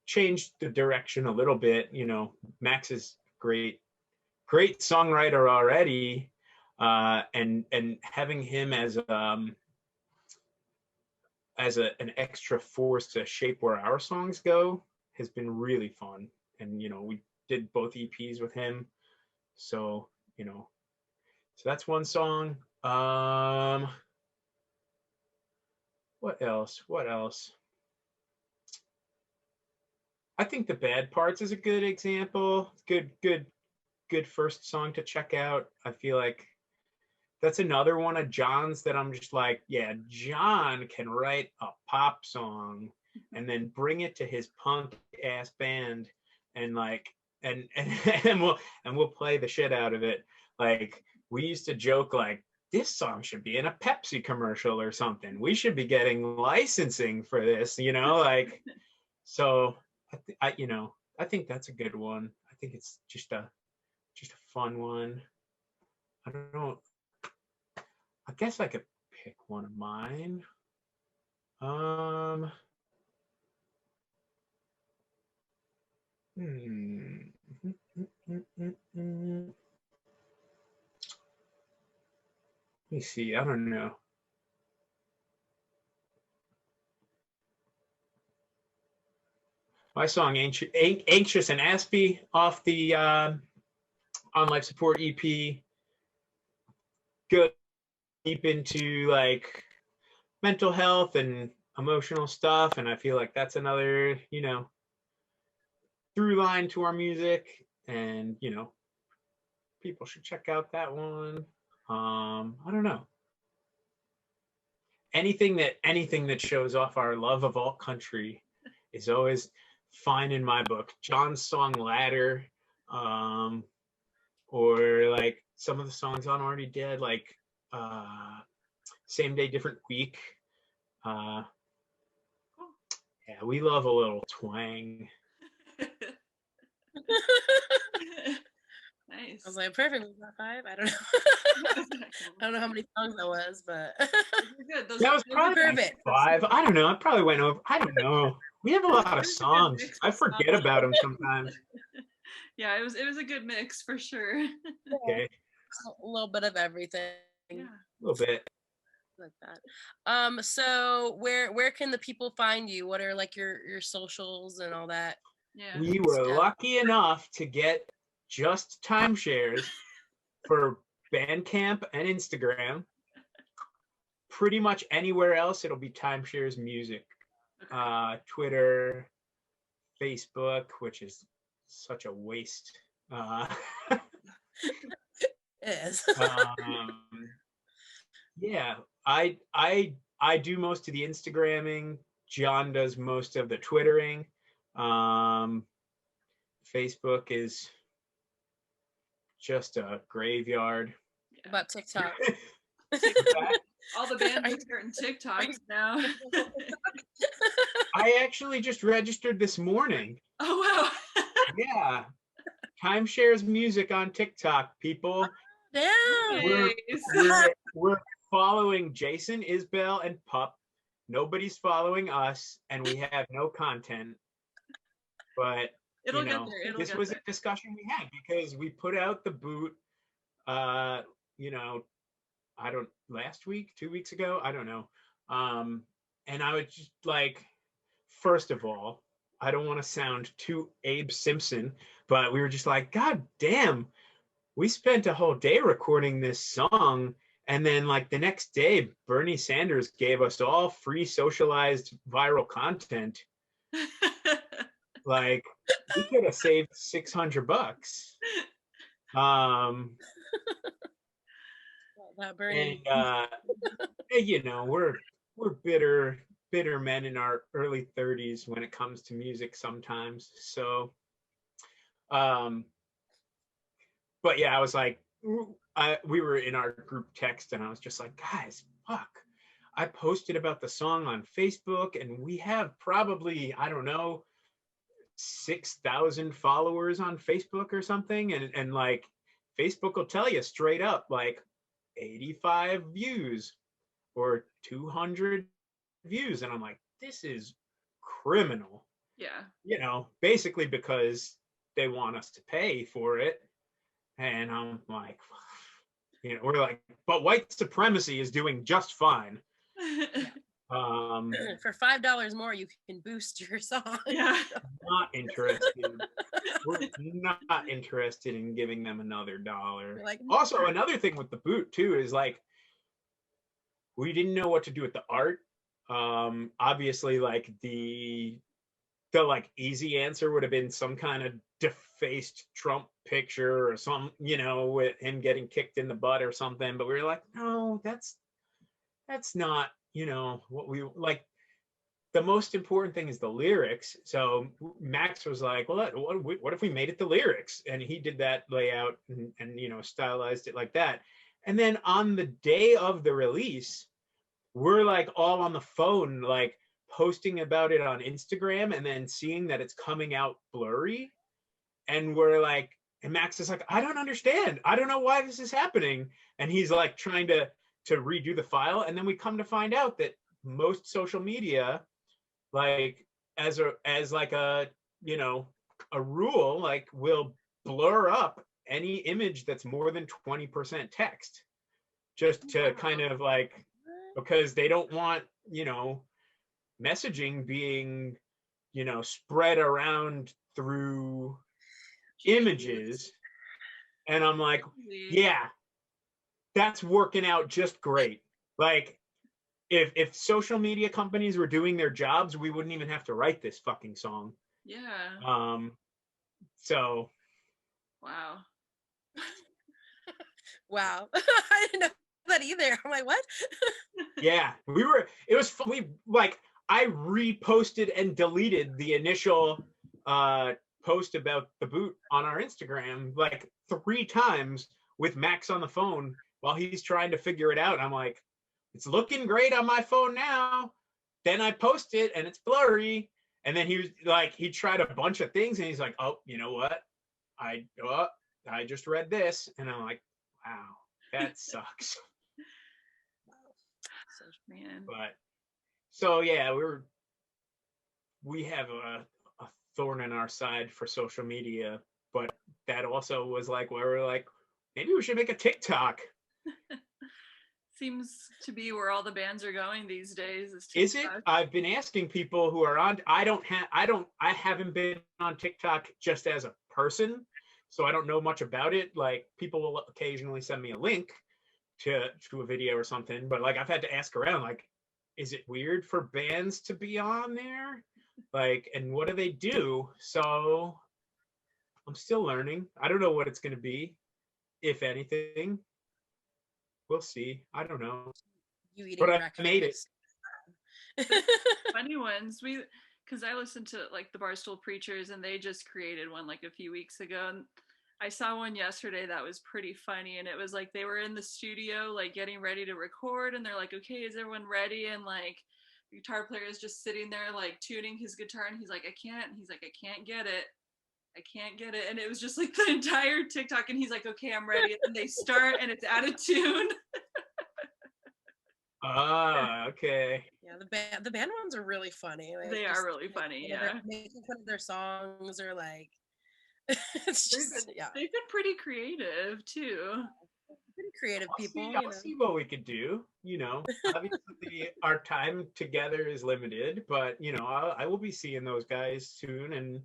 changed the direction a little bit. You know, Max is great songwriter already, and having him as an extra force to shape where our songs go has been really fun. And you know, we did both EPs with him, so you know, so that's one song. What else? I think The Bad Parts is a good example. Good first song to check out. I feel like that's another one of John's that I'm just like, yeah, John can write a pop song and then bring it to his punk ass band and like and we'll play the shit out of it. Like we used to joke like, this song should be in a Pepsi commercial or something. We should be getting licensing for this, you know, like. So I you know, I think that's a good one. I think it's just a fun one. I don't know. I guess I could pick one of mine. Let me see. I don't know. My song Anxious and Aspie off the On Life Support EP. Go deep into like mental health and emotional stuff, and I feel like that's another, you know, through line to our music, and you know, people should check out that one. I don't know. Anything that shows off our love of alt country is always fine in my book. John's song Ladder, or like some of the songs on Already Dead, like Same Day Different Week. Yeah, we love a little twang. Nice. I was like, perfect. Was that 5? I don't know. I don't know how many songs that was, but Good. That was probably like 5. I don't know. I probably went over. I don't know. We have a lot of songs. I forget about them sometimes. Yeah, it was a good mix for sure. Okay. A little bit of everything. Yeah. A little bit. Like that. So where can the people find you? What are like your socials and all that? Yeah. We were lucky enough to get just Timeshares for Bandcamp and Instagram. Pretty much anywhere else, it'll be Timeshares Music. Okay. Twitter, Facebook, which is such a waste. It is. Yeah, I do most of the Instagramming. John does most of the Twittering. Facebook is just a graveyard. Yeah. About TikTok. All the bands are starting TikToks now. I actually just registered this morning. Oh wow. Yeah. Timeshares Music on TikTok, people. Damn. We're following Jason, Isbell, and Pup. Nobody's following us, and we have no content. But It'll get there. This was a discussion we had because we put out the boot, you know, last week, 2 weeks ago, I don't know. And I was just like, first of all, I don't want to sound too Abe Simpson, but we were just like, God damn, we spent a whole day recording this song. And then like the next day, Bernie Sanders gave us all free socialized viral content. Like we could have saved $600. That Bernie. And you know, we're bitter bitter men in our early 30s when it comes to music sometimes. So, but yeah, I was like, we were in our group text and I was just like, guys, fuck. I posted about the song on Facebook and we have probably, I don't know, 6,000 followers on Facebook or something. And like, Facebook will tell you straight up, like 85 views or 200 views. And I'm like, this is criminal. Yeah. You know, basically because they want us to pay for it. And I'm like, you know, we're like, but white supremacy is doing just fine. For $5 more, you can boost your song. Yeah. Not interested. We're not interested in giving them another dollar. Like, also, another thing with the boot too is like, we didn't know what to do with the art. Obviously, like the like easy answer would have been some kind of defaced Trump picture or some, you know, with him getting kicked in the butt or something. But we were like, no, that's not, you know, what we like. The most important thing is the lyrics. So Max was like, well, what if we made it the lyrics? And he did that layout and, you know, stylized it like that. And then on the day of the release, we're like all on the phone, like posting about it on Instagram and then seeing that it's coming out blurry. And we're like, and Max is like, I don't understand. I don't know why this is happening. And he's like trying to redo the file. And then we come to find out that most social media, like as like a, you know, a rule, like will blur up any image that's more than 20% text, just to kind of like, because they don't want, you know, messaging being, you know, spread around through images. And I'm like, yeah, that's working out just great. Like, if social media companies were doing their jobs, we wouldn't even have to write this fucking song. Yeah. So. Wow. Wow. I didn't know that either. I'm like, what? Yeah, it was fun. I reposted and deleted the initial post about the boot on our Instagram like 3 times with Max on the phone while he's trying to figure it out. I'm like, it's looking great on my phone now. Then I post it and it's blurry. And then he was like, he tried a bunch of things and he's like, oh, you know what? I just read this. And I'm like, wow, that sucks. Man. But so yeah, we have a thorn in our side for social media, but that also was like where we're like, maybe we should make a TikTok. Seems to be where all the bands are going these days. Is it? I've been asking people who are on. I haven't been on TikTok just as a person, so I don't know much about it. Like people will occasionally send me a link to a video or something, but like I've had to ask around, like, is it weird for bands to be on there? Like, and what do they do? So I'm still learning. I don't know what it's going to be, if anything. We'll see. I don't know. But I made it. Funny ones. Because I listened to like the Barstool Preachers, and they just created one like a few weeks ago. And I saw one yesterday that was pretty funny, and it was like they were in the studio like getting ready to record, and they're like, okay, is everyone ready? And like the guitar player is just sitting there like tuning his guitar, and he's like, I can't get it. And it was just like the entire TikTok, and he's like, okay, I'm ready. And they start and it's out of tune. Okay. Yeah, the band ones are really funny. Like, they are really funny. Yeah, making fun of their songs or like it's just they've been pretty creative too. Pretty creative people. I'll see what we could do. You know, obviously our time together is limited, but you know, I will be seeing those guys soon,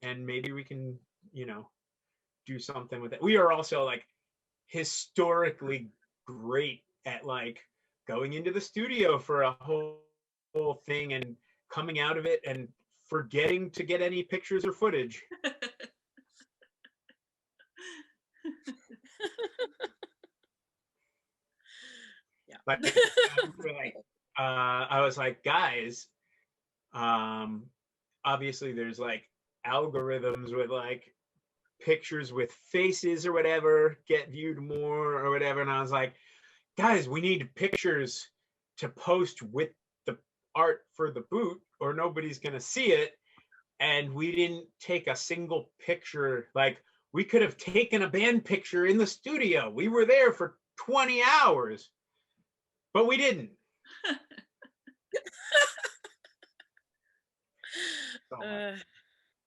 and maybe we can, you know, do something with it. We are also like historically great at like going into the studio for a whole thing and coming out of it and forgetting to get any pictures or footage. Yeah. Like I was like, guys, obviously there's like algorithms with like pictures with faces or whatever get viewed more or whatever. And I was like, guys, we need pictures to post with the art for the boot or nobody's going to see it. And we didn't take a single picture. Like, we could have taken a band picture in the studio. We were there for 20 hours, but we didn't.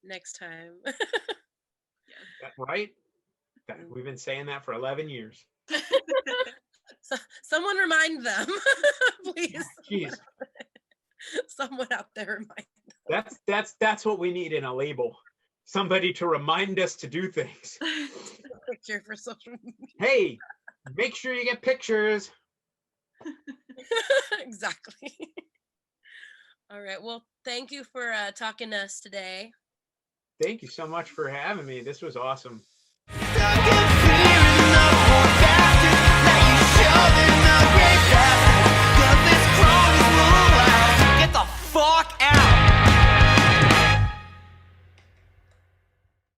Next time. Right? We've been saying that for 11 years. So, someone remind them, please. Jeez. Someone out there remind them. That's what we need in a label. Somebody to remind us to do things. Picture for social media. Hey, make sure you get pictures. Exactly. All right. Well, thank you for talking to us today. Thank you so much for having me. This was awesome. Stuck in fear and love for bastards. Now you show them the great